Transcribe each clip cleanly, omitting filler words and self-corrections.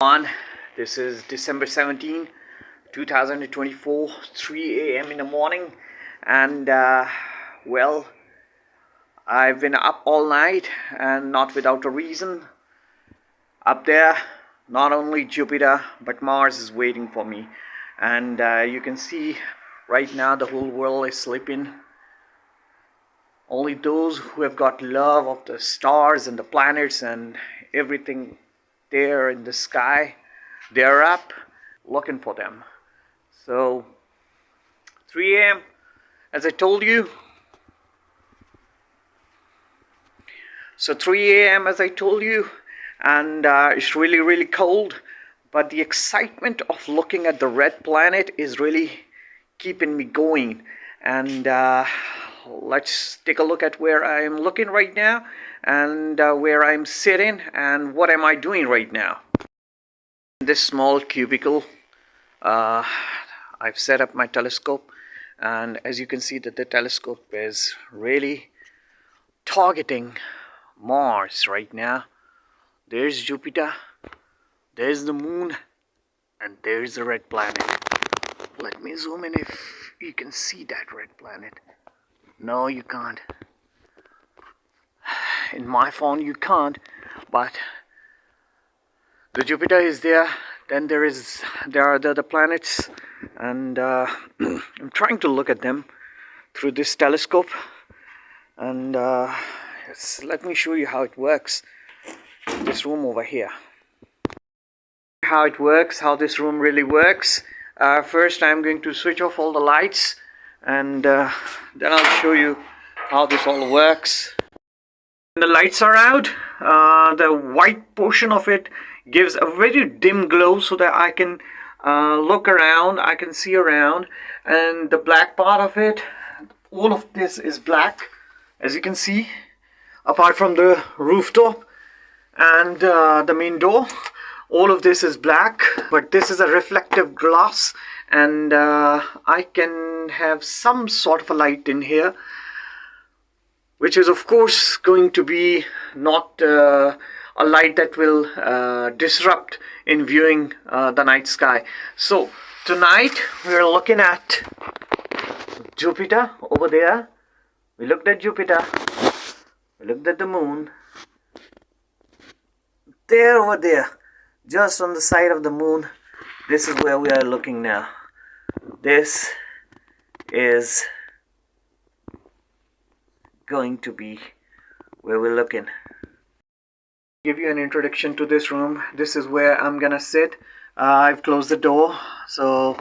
On this is December 17, 2024, 3 a.m. in the morning, and well, I've been up all night and not without a reason. Up there, not only Jupiter but Mars is waiting for me, and you can see right now the whole world is sleeping. Only those who have got love of the stars and the planets and everything there in the sky, they're up looking for them. So 3 a.m. as I told you. So 3 a.m. as I told you, and it's really cold, but the excitement of looking at the red planet is really keeping me going. And let's take a look at where I am looking right now, and where I'm sitting, and what am I doing right now. In this small cubicle, I've set up my telescope, and as you can see that the telescope is really targeting Mars right now. There's Jupiter, there's the moon, and there's the red planet. Let me zoom in if you can see that red planet. No, you can't. In my phone you can't, but the Jupiter is there. Then there are the other planets, and I'm trying to look at them through this telescope, and let me show you how it works. This room over here, how it works, how this room really works. First I'm going to switch off all the lights, and then I'll show you how this all works. When the lights are out, the white portion of it gives a very dim glow so that I can look around, I can see around, and the black part of it, all of this is black, as you can see, apart from the rooftop and the main door. All of this is black, but this is a reflective glass, and I can have some sort of a light in here, which is of course going to be not a light that will disrupt in viewing the night sky. So tonight we're looking at Jupiter over there. We looked at Jupiter, we looked at the moon. There, over there, just on the side of the moon, this is where we are looking now. This is going to be where we're looking. Give you an introduction to this room. This is where I'm gonna sit. I've closed the door, so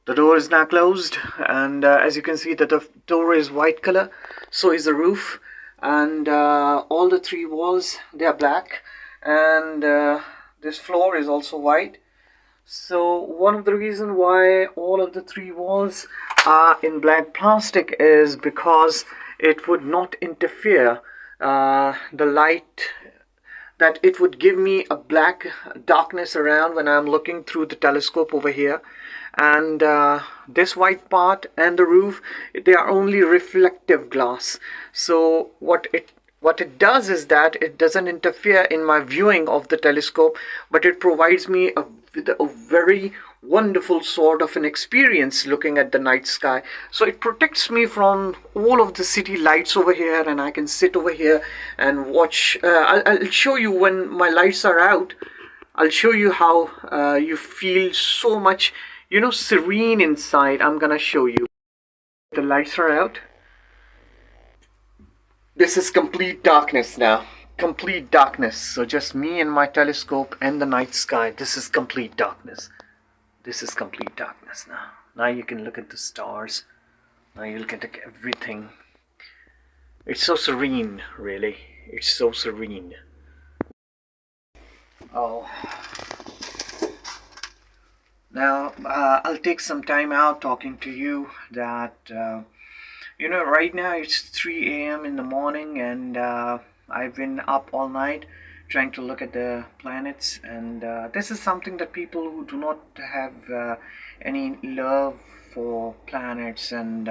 the door is now closed, and as you can see that the door is white color, so is the roof, and all the three walls, they are black, and this floor is also white. So one of the reasons why all of the three walls are in black plastic is because it would not interfere the light, that it would give me a black darkness around when I'm looking through the telescope over here. And this white part and the roof, they are only reflective glass. So what it does is that it doesn't interfere in my viewing of the telescope, but it provides me with a very wonderful sort of an experience looking at the night sky. So it protects me from all of the city lights over here, and I can sit over here and watch. I'll show you when my lights are out. I'll show you how you feel so much, serene inside. I'm gonna show you. The lights are out. This is complete darkness now. Complete darkness. So just me and my telescope and the night sky. This is complete darkness. This is complete darkness now. Now you can look at the stars. Now you look at everything. It's so serene, really. It's so serene. Oh. Now I'll take some time out talking to you that right now it's 3 a.m. in the morning, and I've been up all night trying to look at the planets, and this is something that people who do not have any love for planets and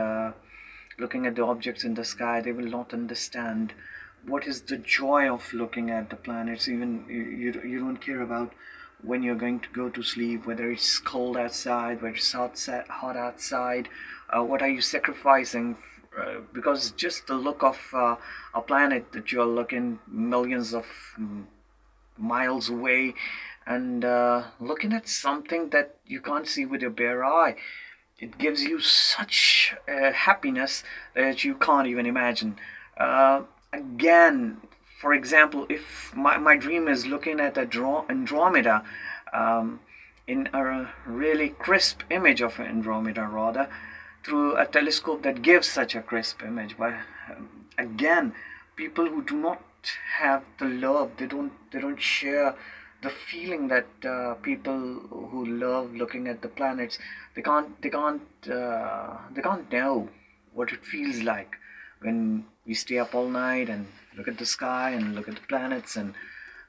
looking at the objects in the sky, they will not understand what is the joy of looking at the planets. Even you don't care about when you're going to go to sleep, whether it's cold outside, whether it's hot outside, what are you sacrificing? Because just the look of a planet that you're looking millions of miles away, and looking at something that you can't see with your bare eye, it gives you such happiness that you can't even imagine. Again, for example, if my dream is looking at Andromeda, um, in a really crisp image of Andromeda, rather, through a telescope that gives such a crisp image. But again, people who do not have the love, they don't share the feeling that people who love looking at the planets, they can't know what it feels like when we stay up all night and look at the sky and look at the planets, and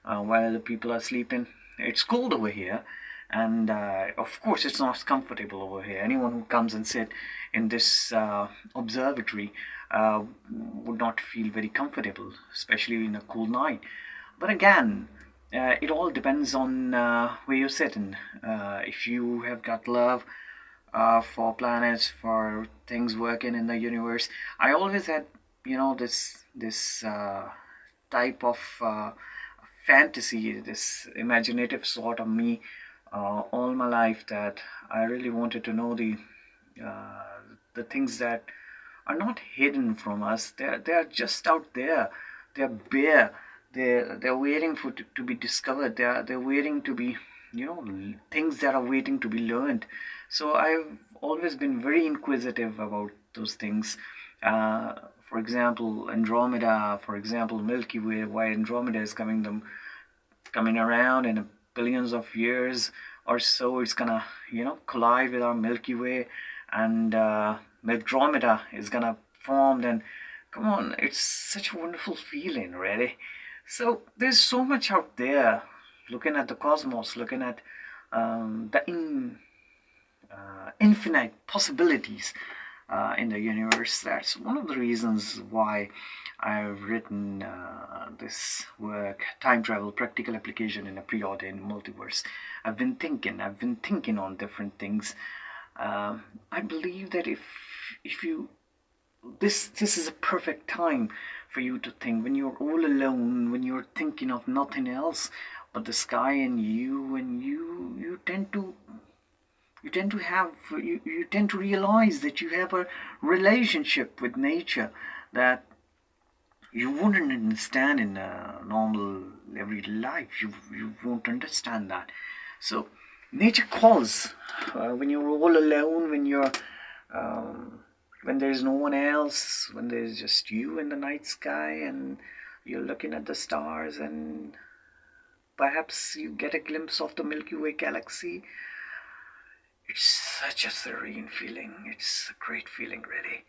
while other people are sleeping. It's cold over here, and of course it's not comfortable over here. Anyone who comes and sit in this observatory would not feel very comfortable, especially in a cool night. But again, it all depends on where you're sitting. If you have got love for planets, for things working in the universe. I always had, this type of fantasy, this imaginative sort of me, all my life, that I really wanted to know uh, the things that are not hidden from us. They're just out there. They're bare. They're waiting to be discovered. They're waiting to be, things that are waiting to be learned. So I've always been very inquisitive about those things. Uh, for example, Andromeda. For example, Milky Way. Why Andromeda is coming around in billions of years or so. It's gonna, collide with our Milky Way, and Andromeda is gonna form. And come on, it's such a wonderful feeling, really. So there's so much out there, looking at the cosmos, looking at the infinite possibilities in the universe. That's one of the reasons why I've written this work, Time Travel, Practical Application in a Preordained Multiverse. I've been thinking on different things. I believe that if you this is a perfect time for you to think, when you're all alone, when you're thinking of nothing else but the sky and you, and you tend to you tend to realize that you have a relationship with nature that you wouldn't understand in a normal everyday life. You won't understand that. So nature calls when you're all alone, um, when there's no one else, when there's just you in the night sky, and you're looking at the stars, and perhaps you get a glimpse of the Milky Way galaxy. It's such a serene feeling. It's a great feeling, really.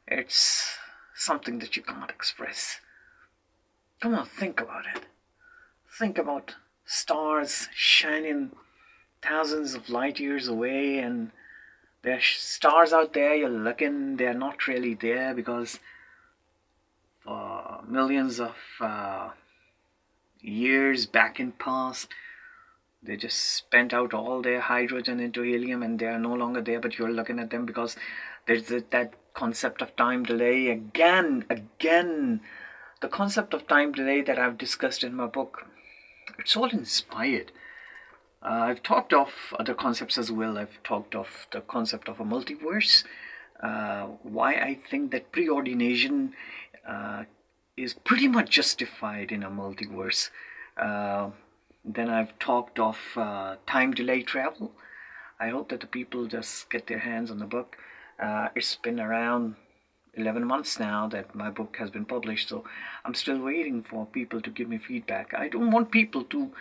It's something that you can't express. Come on, think about it. Think about stars shining thousands of light years away, and there's stars out there, you're looking, they're not really there because for millions of years back in past, they just spent out all their hydrogen into helium, and they are no longer there, but you're looking at them because there's that concept of time delay. Again, the concept of time delay that I've discussed in my book, it's all inspired. I've talked of other concepts as well. I've talked of the concept of a multiverse, why I think that preordination is pretty much justified in a multiverse. Then I've talked of time delay travel. I hope that the people just get their hands on the book. It's been around 11 months now that my book has been published, so I'm still waiting for people to give me feedback. I don't want people to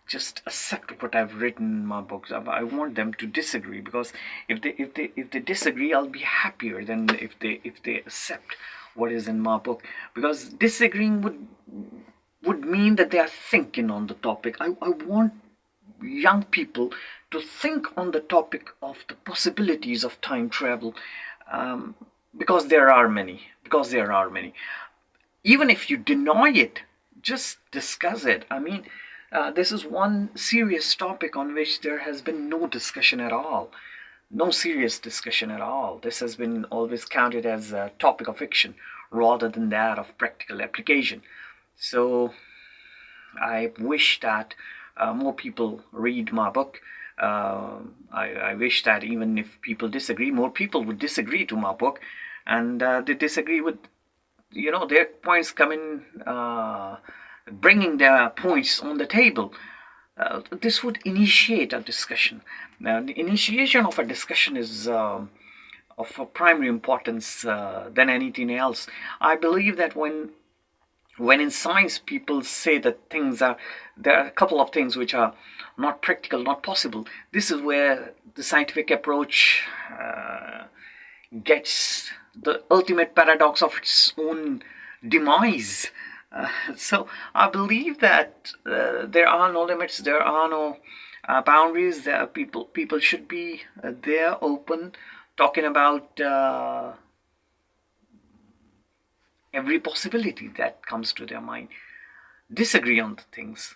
just accept what I've written in my books. I want them to disagree, because if they disagree, I'll be happier than if they accept what is in my book, because disagreeing would mean that they are thinking on the topic. I want young people to think on the topic of the possibilities of time travel, because there are many. Even if you deny it, just discuss it. I mean, this is one serious topic on which there has been no discussion at all. No serious discussion at all. This has been always counted as a topic of fiction rather than that of practical application. So I wish that more people read my book. I wish that even if people disagree, more people would disagree to my book, and they disagree with, their points come in, bringing their points on the table. This would initiate a discussion. Now, the initiation of a discussion is of a primary importance than anything else. I believe that when in science people say that there are a couple of things which are not practical, not possible, this is where the scientific approach gets the ultimate paradox of its own demise. So I believe that there are no limits, there are no boundaries. There people should be there, open, talking about every possibility that comes to their mind. Disagree on the things,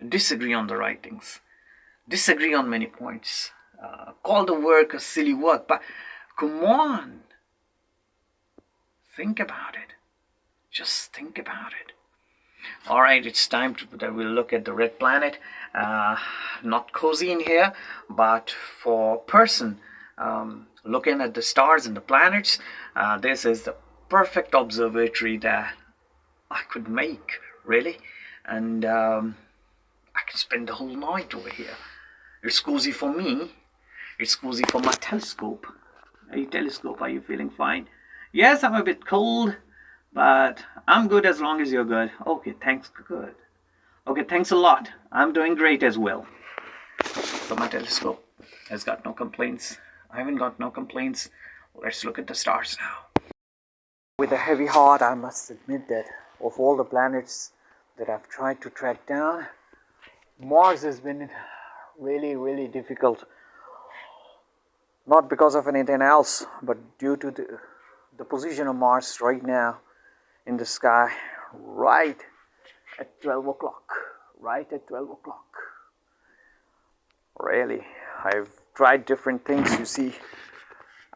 disagree on the right things, disagree on many points. Call the work a silly work, but come on, think about it. Just think about it. All right, it's time that we'll look at the red planet. Not cozy in here, but for a person looking at the stars and the planets, this is the perfect observatory that I could make, really. And I can spend the whole night over here. It's cozy for me. It's cozy for my telescope. Hey, telescope, are you feeling fine? Yes, I'm a bit cold, but I'm good as long as you're good. Okay, thanks. Good. Okay, thanks a lot. I'm doing great as well. So my telescope has got no complaints. I haven't got no complaints. Let's look at the stars now. With a heavy heart, I must admit that of all the planets that I've tried to track down, Mars has been really, really difficult. Not because of anything else, but due to the position of Mars right now in the sky, right at 12 o'clock. Right at 12 o'clock. Really, I've tried different things. You see,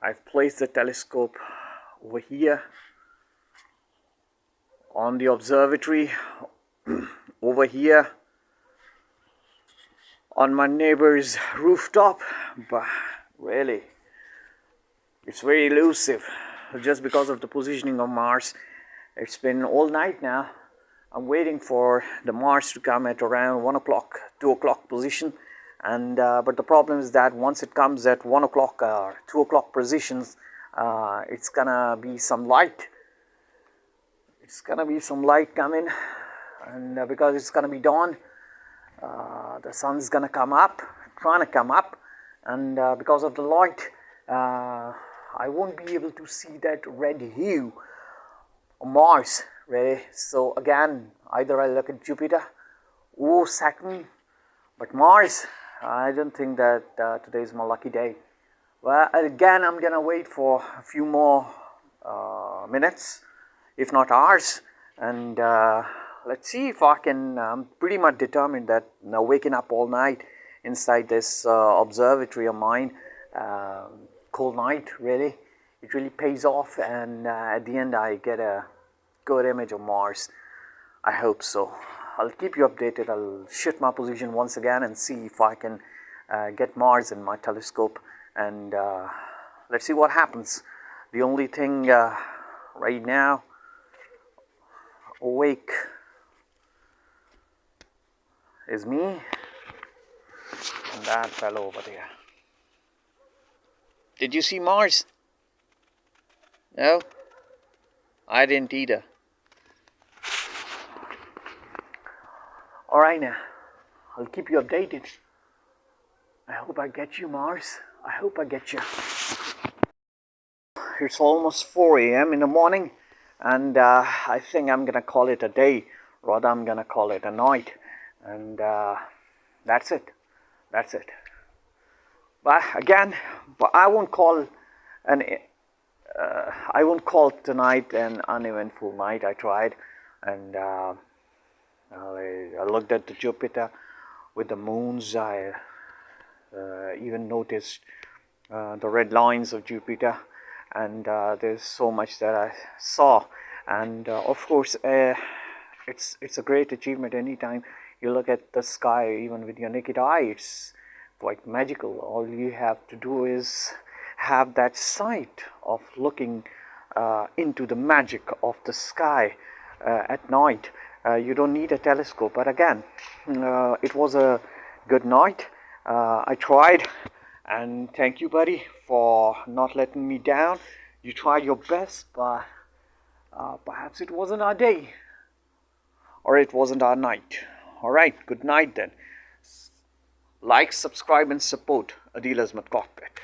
I've placed the telescope over here on the observatory, over here on my neighbor's rooftop, but really, it's very elusive just because of the positioning of Mars. It's been all night now. I'm waiting for the Mars to come at around 1 o'clock, 2 o'clock position. And but the problem is that once it comes at 1 o'clock or 2 o'clock positions, it's gonna be some light. It's gonna be some light coming, and because it's gonna be dawn, the sun's gonna come up, trying to come up, and because of the light, I won't be able to see that red hue of Mars, really. So again, either I look at Jupiter or Saturn, but Mars, I don't think that today is my lucky day. Well, again, I'm gonna wait for a few more minutes, if not hours, and let's see if I can. I'm pretty much determined that waking up all night inside this observatory of mine, cold night, really, it really pays off, and at the end I get a good image of Mars. I hope so. I'll keep you updated. I'll shift my position once again and see if I can get Mars in my telescope, and let's see what happens. The only thing right now awake is me and that fellow over there. Did you see Mars? No? I didn't either. Alright now, I'll keep you updated. I hope I get you, Mars. I hope I get you. It's almost 4 a.m. in the morning, and I think I'm gonna call it a day. Rather, I'm gonna call it a night. And that's it. That's it. But again, I won't call tonight an uneventful night. I tried, and I looked at the Jupiter. with the moons. I even noticed the red lines of Jupiter, and there's so much that I saw. And of course, it's a great achievement. Anytime you look at the sky, even with your naked eye, it's quite magical. All you have to do is have that sight of looking into the magic of the sky at night. You don't need a telescope, but again, it was a good night. I tried, and thank you, buddy, for not letting me down. You tried your best, but perhaps it wasn't our day, or it wasn't our night. All right, good night then. Like, subscribe, and support Adil Azmat Cockpit.